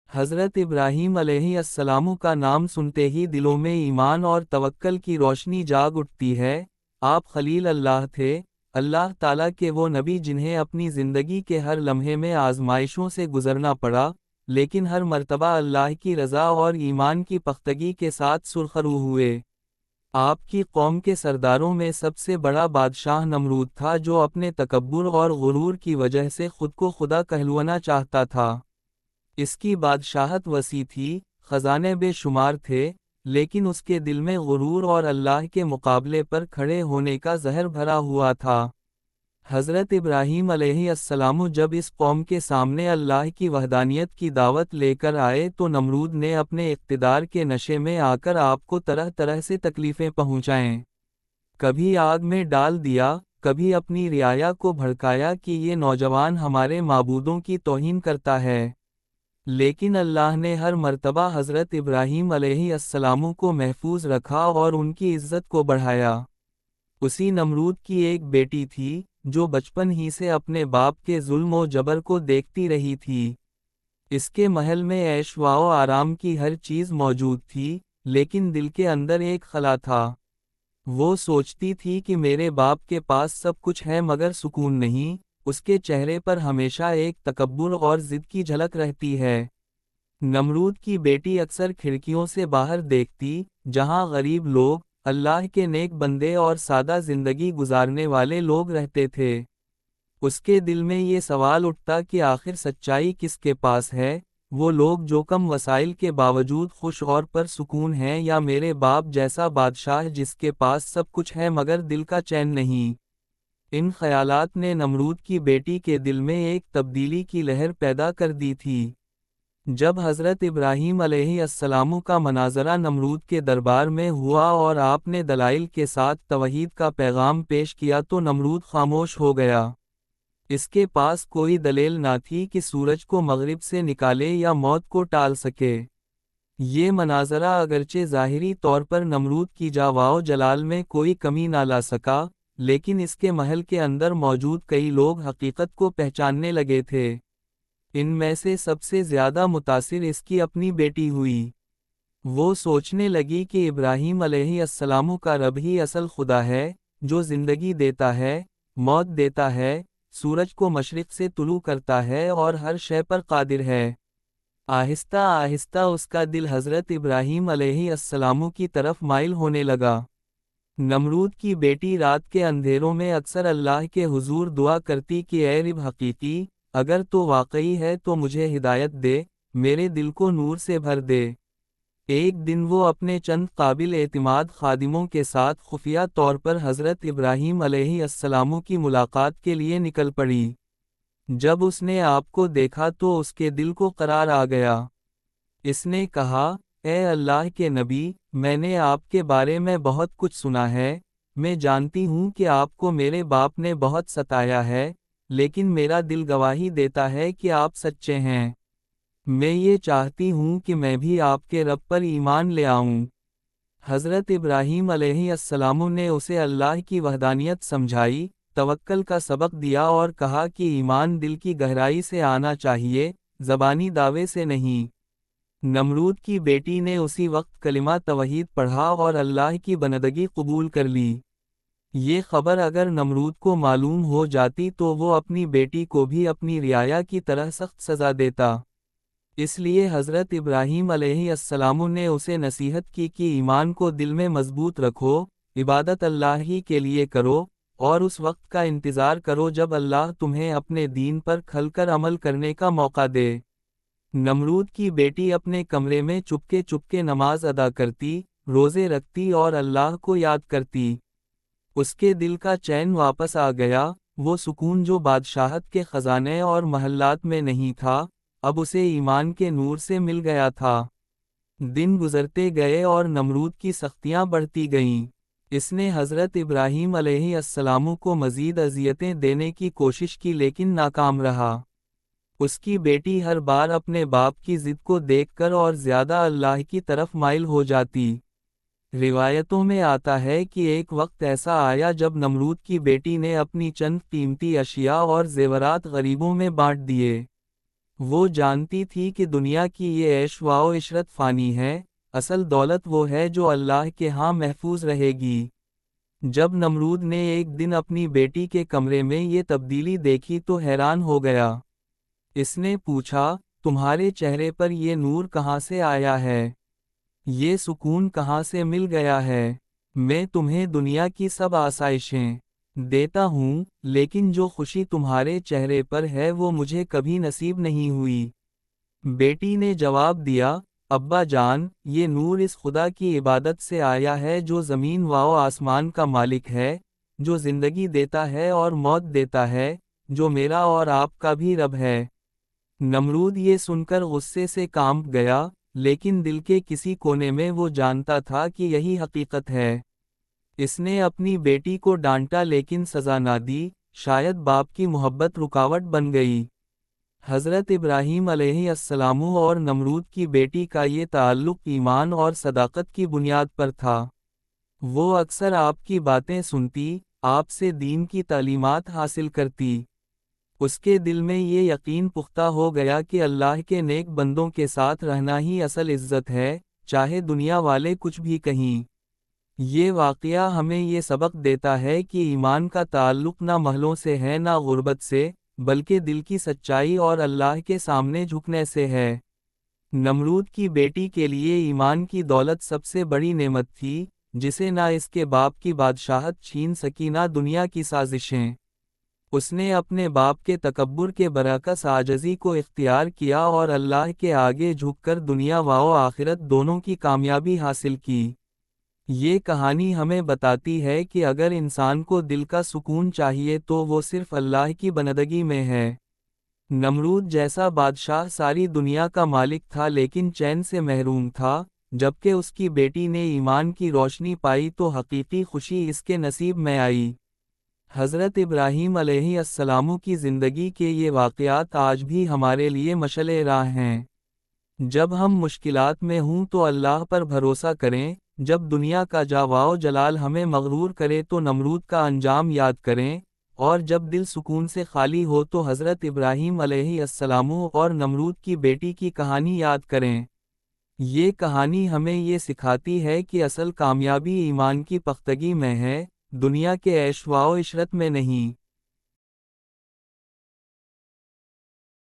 حضرت ابراہیم علیہ السلام کا نام سنتے ہی دلوں میں ایمان اور توکل کی روشنی جاگ اٹھتی ہے۔ آپ خلیل اللہ تھے، اللہ تعالیٰ کے وہ نبی جنہیں اپنی زندگی کے ہر لمحے میں آزمائشوں سے گزرنا پڑا، لیکن ہر مرتبہ اللہ کی رضا اور ایمان کی پختگی کے ساتھ سرخرو ہوئے۔ آپ کی قوم کے سرداروں میں سب سے بڑا بادشاہ نمرود تھا، جو اپنے تکبر اور غرور کی وجہ سے خود کو خدا کہلوانا چاہتا تھا۔ اس کی بادشاہت وسیع تھی، خزانے بے شمار تھے، لیکن اس کے دل میں غرور اور اللہ کے مقابلے پر کھڑے ہونے کا زہر بھرا ہوا تھا۔ حضرت ابراہیم علیہ السلام جب اس قوم کے سامنے اللہ کی وحدانیت کی دعوت لے کر آئے تو نمرود نے اپنے اقتدار کے نشے میں آ کر آپ کو طرح طرح سے تکلیفیں پہنچائیں۔ کبھی آگ میں ڈال دیا، کبھی اپنی رعایا کو بھڑکایا کہ یہ نوجوان ہمارے معبودوں کی توہین کرتا ہے، لیکن اللہ نے ہر مرتبہ حضرت ابراہیم علیہ السلام کو محفوظ رکھا اور ان کی عزت کو بڑھایا۔ اسی نمرود کی ایک بیٹی تھی، جو بچپن ہی سے اپنے باپ کے ظلم و جبر کو دیکھتی رہی تھی۔ اس کے محل میں عیش و آرام کی ہر چیز موجود تھی، لیکن دل کے اندر ایک خلا تھا۔ وہ سوچتی تھی کہ میرے باپ کے پاس سب کچھ ہے مگر سکون نہیں، اس کے چہرے پر ہمیشہ ایک تکبر اور ضد کی جھلک رہتی ہے۔ نمرود کی بیٹی اکثر کھڑکیوں سے باہر دیکھتی، جہاں غریب لوگ، اللہ کے نیک بندے اور سادہ زندگی گزارنے والے لوگ رہتے تھے۔ اس کے دل میں یہ سوال اٹھتا کہ آخر سچائی کس کے پاس ہے، وہ لوگ جو کم وسائل کے باوجود خوش اور پرسکون ہیں، یا میرے باپ جیسا بادشاہ جس کے پاس سب کچھ ہے مگر دل کا چین نہیں۔ ان خیالات نے نمرود کی بیٹی کے دل میں ایک تبدیلی کی لہر پیدا کر دی تھی۔ جب حضرت ابراہیم علیہ السلام کا مناظرہ نمرود کے دربار میں ہوا اور آپ نے دلائل کے ساتھ توحید کا پیغام پیش کیا تو نمرود خاموش ہو گیا۔ اس کے پاس کوئی دلیل نہ تھی کہ سورج کو مغرب سے نکالے یا موت کو ٹال سکے۔ یہ مناظرہ اگرچہ ظاہری طور پر نمرود کی جاواو جلال میں کوئی کمی نہ لا سکا، لیکن اس کے محل کے اندر موجود کئی لوگ حقیقت کو پہچاننے لگے تھے۔ ان میں سے سب سے زیادہ متاثر اس کی اپنی بیٹی ہوئی۔ وہ سوچنے لگی کہ ابراہیم علیہ السلام کا رب ہی اصل خدا ہے، جو زندگی دیتا ہے، موت دیتا ہے، سورج کو مشرق سے طلوع کرتا ہے اور ہر شے پر قادر ہے۔ آہستہ آہستہ اس کا دل حضرت ابراہیم علیہ السلام کی طرف مائل ہونے لگا۔ نمرود کی بیٹی رات کے اندھیروں میں اکثر اللہ کے حضور دعا کرتی کہ اے رب حقیقی، اگر تو واقعی ہے تو مجھے ہدایت دے، میرے دل کو نور سے بھر دے۔ ایک دن وہ اپنے چند قابل اعتماد خادموں کے ساتھ خفیہ طور پر حضرت ابراہیم علیہ السلام کی ملاقات کے لیے نکل پڑی۔ جب اس نے آپ کو دیکھا تو اس کے دل کو قرار آ گیا۔ اس نے کہا، اے اللہ کے نبی، میں نے آپ کے بارے میں بہت کچھ سنا ہے، میں جانتی ہوں کہ آپ کو میرے باپ نے بہت ستایا ہے، لیکن میرا دل گواہی دیتا ہے کہ آپ سچے ہیں۔ میں یہ چاہتی ہوں کہ میں بھی آپ کے رب پر ایمان لے آؤں۔ حضرت ابراہیم علیہ السلام نے اسے اللہ کی وحدانیت سمجھائی، توکل کا سبق دیا اور کہا کہ ایمان دل کی گہرائی سے آنا چاہیے، زبانی دعوے سے نہیں۔ نمرود کی بیٹی نے اسی وقت کلمہ توحید پڑھا اور اللہ کی بندگی قبول کر لی۔ یہ خبر اگر نمرود کو معلوم ہو جاتی تو وہ اپنی بیٹی کو بھی اپنی رعایا کی طرح سخت سزا دیتا۔ اس لیے حضرت ابراہیم علیہ السلام نے اسے نصیحت کی کہ ایمان کو دل میں مضبوط رکھو، عبادت اللہ ہی کے لیے کرو، اور اس وقت کا انتظار کرو جب اللہ تمہیں اپنے دین پر کھل کر عمل کرنے کا موقع دے۔ نمرود کی بیٹی اپنے کمرے میں چپکے چپکے نماز ادا کرتی، روزے رکھتی اور اللہ کو یاد کرتی۔ اس کے دل کا چین واپس آ گیا، وہ سکون جو بادشاہت کے خزانے اور محلات میں نہیں تھا، اب اسے ایمان کے نور سے مل گیا تھا۔ دن گزرتے گئے اور نمرود کی سختیاں بڑھتی گئیں۔ اس نے حضرت ابراہیم علیہ السلام کو مزید اذیتیں دینے کی کوشش کی لیکن ناکام رہا۔ اس کی بیٹی ہر بار اپنے باپ کی ضد کو دیکھ کر اور زیادہ اللہ کی طرف مائل ہو جاتی۔ روایتوں میں آتا ہے کہ ایک وقت ایسا آیا جب نمرود کی بیٹی نے اپنی چند قیمتی اشیاء اور زیورات غریبوں میں بانٹ دیے۔ وہ جانتی تھی کہ دنیا کی یہ عیش و عشرت فانی ہے، اصل دولت وہ ہے جو اللہ کے ہاں محفوظ رہے گی۔ جب نمرود نے ایک دن اپنی بیٹی کے کمرے میں یہ تبدیلی دیکھی تو حیران ہو گیا۔ اس نے پوچھا، تمہارے چہرے پر یہ نور کہاں سے آیا ہے؟ یہ سکون کہاں سے مل گیا ہے؟ میں تمہیں دنیا کی سب آسائشیں دیتا ہوں، لیکن جو خوشی تمہارے چہرے پر ہے وہ مجھے کبھی نصیب نہیں ہوئی۔ بیٹی نے جواب دیا، ابا جان، یہ نور اس خدا کی عبادت سے آیا ہے جو زمین و آسمان کا مالک ہے، جو زندگی دیتا ہے اور موت دیتا ہے، جو میرا اور آپ کا بھی رب ہے۔ نمرود یہ سن کر غصے سے کانپ گیا، لیکن دل کے کسی کونے میں وہ جانتا تھا کہ یہی حقیقت ہے۔ اس نے اپنی بیٹی کو ڈانٹا لیکن سزا نہ دی، شاید باپ کی محبت رکاوٹ بن گئی۔ حضرت ابراہیم علیہ السلام اور نمرود کی بیٹی کا یہ تعلق ایمان اور صداقت کی بنیاد پر تھا۔ وہ اکثر آپ کی باتیں سنتی، آپ سے دین کی تعلیمات حاصل کرتی۔ اس کے دل میں یہ یقین پختہ ہو گیا کہ اللہ کے نیک بندوں کے ساتھ رہنا ہی اصل عزت ہے، چاہے دنیا والے کچھ بھی کہیں۔ یہ واقعہ ہمیں یہ سبق دیتا ہے کہ ایمان کا تعلق نہ محلوں سے ہے نہ غربت سے، بلکہ دل کی سچائی اور اللہ کے سامنے جھکنے سے ہے۔ نمرود کی بیٹی کے لیے ایمان کی دولت سب سے بڑی نعمت تھی، جسے نہ اس کے باپ کی بادشاہت چھین سکی نہ دنیا کی سازشیں۔ اس نے اپنے باپ کے تکبر کے برعکس عاجزی کو اختیار کیا اور اللہ کے آگے جھک کر دنیا و آخرت دونوں کی کامیابی حاصل کی۔ یہ کہانی ہمیں بتاتی ہے کہ اگر انسان کو دل کا سکون چاہیے تو وہ صرف اللہ کی بندگی میں ہے۔ نمرود جیسا بادشاہ ساری دنیا کا مالک تھا لیکن چین سے محروم تھا، جبکہ اس کی بیٹی نے ایمان کی روشنی پائی تو حقیقی خوشی اس کے نصیب میں آئی۔ حضرت ابراہیم علیہ السلام کی زندگی کے یہ واقعات آج بھی ہمارے لیے مشعل راہ ہیں۔ جب ہم مشکلات میں ہوں تو اللہ پر بھروسہ کریں، جب دنیا کا جاواؤ جلال ہمیں مغرور کرے تو نمرود کا انجام یاد کریں، اور جب دل سکون سے خالی ہو تو حضرت ابراہیم علیہ السلام اور نمرود کی بیٹی کی کہانی یاد کریں۔ یہ کہانی ہمیں یہ سکھاتی ہے کہ اصل کامیابی ایمان کی پختگی میں ہے، دنیا کے عیش و عشرت میں نہیں۔